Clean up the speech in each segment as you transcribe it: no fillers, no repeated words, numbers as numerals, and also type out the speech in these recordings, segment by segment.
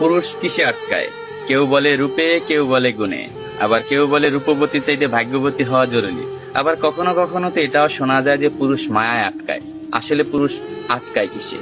পুরুষ কিসে আটকায়? কেউ বলে রূপে, কেউ বলে গুণে, আবার কেউ বলে রূপবতী চাইতে ভাগ্যবতী হওয়া জরুরি। আবার কখনো কখনো তো এটাও শোনা যায় যে পুরুষ মায়ায় আটকায়। আসলে পুরুষ আটকায় কিসে?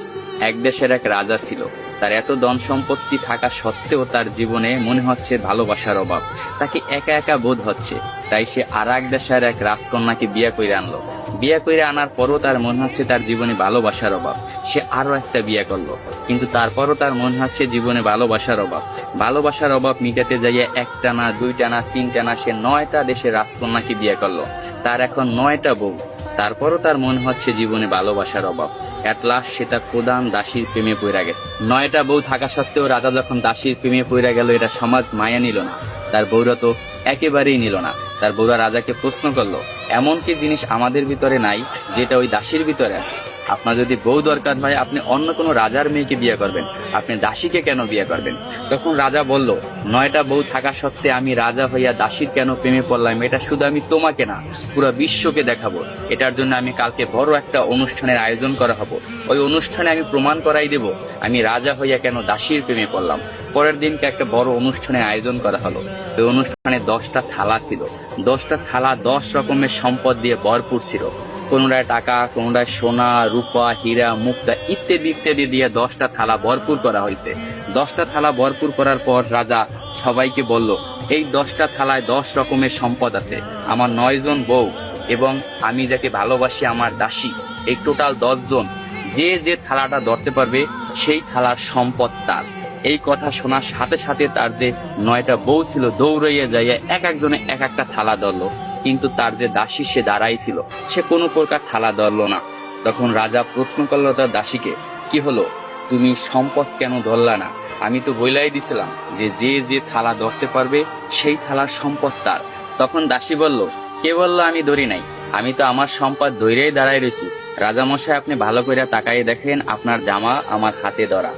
এক দেশের এক রাজা ছিল। তার এত ধন সম্পত্তি থাকা সত্ত্বেও তার জীবনে মনে হচ্ছে ভালোবাসার অভাব। তাকে একা একা বোধ হচ্ছে। তাই সে আর এক দেশের এক রাজকন্যাকে বিয়ে করে আনলো। বিয়ে করে আনার পরও তার মনে হচ্ছে তার জীবনে ভালোবাসার অভাব। সে আরো একটা বিয়ে করলো, কিন্তু তারপরও তার মনে হচ্ছে জীবনে ভালোবাসার অভাব। ভালোবাসার অভাব মিটাতে যাইয়া একটা না, দুইটা না, তিনটা না, সে 9টা দেশের রাজকন্যাকে বিয়ে করলো। তার এখন 9টা বউ। তারপরও তার মনে হচ্ছে জীবনে ভালোবাসার অভাব। এট লাস্ট সে তার প্রধান দাসীর প্রেমে পড়ে গেছে। 9টা বউ থাকা সত্ত্বেও রাজা যখন দাসীর প্রেমে পড়ে গেল, এটা সমাজ মায়া নিল না। তার বউরা তো একেবারেই নিল না। তার বউরা রাজাকে প্রশ্ন করলো, এমন কি জিনিস আমাদের ভিতরে নাই যেটা ওই দাসীর ভিতরে আছে? আপনার যদি বউ দরকার হয়, আপনি অন্য কোনো রাজার মেয়েকে বিয়ে করবেন, আপনি দাসীকে কেন বিয়ে করবেন? তখন রাজা বলল, 9টা বউ থাকা সত্ত্বে আমি রাজা হইয়া দাসীর কেন প্রেমে পড়লাম, এটা শুধু আমি তোমাকে না, পুরো বিশ্বকে দেখাবো। এটার জন্য আমি কালকে বড় একটা অনুষ্ঠানের আয়োজন করা হবো। ওই অনুষ্ঠানে আমি প্রমাণ করাই দেব আমি রাজা হইয়া কেন দাসীর প্রেমে পড়লাম। পরের দিনকে একটা বড় অনুষ্ঠানের আয়োজন করা হলো। ওই অনুষ্ঠানে 10টা থালা ছিল। 10টা থালা 10 রকমের সম্পদ দিয়ে ভরপুর ছিল। কোনোটায় টাকা, কোনোটায় সোনা, রূপা, হীরা, মুক্তা ইত্যাদি ইত্যাদি দিয়ে 10টা থালা ভরপুর করা হয়েছে। 10টা থালা ভরপুর করার পর রাজা সবাইকে বলল, এই 10টা থালায় 10 রকমের সম্পদ আছে। আমার 9 জন বউ এবং আমি যাকে ভালোবাসি আমার দাসী, এই টোটাল 10 জন। যে যে থালাটা ধরতে পারবে সেই থালার সম্পদ তার। এই কথা শোনার সাথে সাথে তার যে 9টা বউ ছিল দৌড়াইয়া যাইয়া এক একজনে এক একটা থালা ধরলো, কিন্তু তার যে দাসী সে দাঁড়াই ছিল, সে কোনো প্রকার থালা ধরলো না। তখন রাজা প্রশ্ন করলো তার দাসীকে, কি হলো, তুমি সম্পদ কেন ধরলা না? আমি তো বইলাই দিছিলাম যে যে যে থালা ধরতে পারবে সেই থালার সম্পদ তার। তখন দাসী বলল, কে বললো আমি ধরি নাই? আমি তো আমার সম্পদ ধইরেই দাঁড়াই রয়েছি। রাজামশাই, আপনি ভালো করে তাকাইয়ে দেখেন, আপনার জামা আমার হাতে ধরা।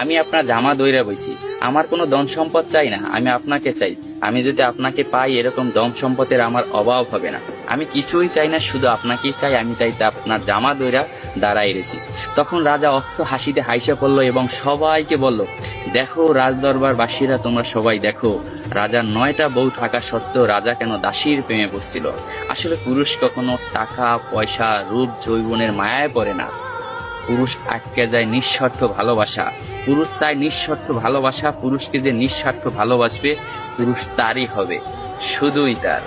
আমি আপনার জামা দইরা বইছি। আমার কোনো ধন সম্পদ চাই না, আমি আপনাকে চাই। আমি যদি আপনাকে পাই, এরকম ধন সম্পদের আমার অভাব হবে না। আমি কিছুই চাই না, শুধু আপনাকেই চাই। আমি তাই আপনার জামা দইরা দাঁড়াই রেছি। তখন রাজা অস্ত হাসিতে হাইসা পড়লো এবং সবাইকে বলল, দেখো রাজদরবার বাসীরা, তোমরা সবাই দেখো, রাজার 9টা বউ থাকা সত্ত্বেও রাজা কেন দাসীর প্রেমে পড়ছিল। আসলে পুরুষ কখনো টাকা, পয়সা, রূপ, যৌবনের মায়ায় পড়ে না। পুরুষ আটকে যায় নিঃস্বার্থ ভালোবাসা। পুরুষ তাই নিঃস্বার্থ ভালোবাসা। পুরুষকে যে নিঃস্বার্থ ভালোবাসবে, পুরুষ তারই হবে, শুধুই তার।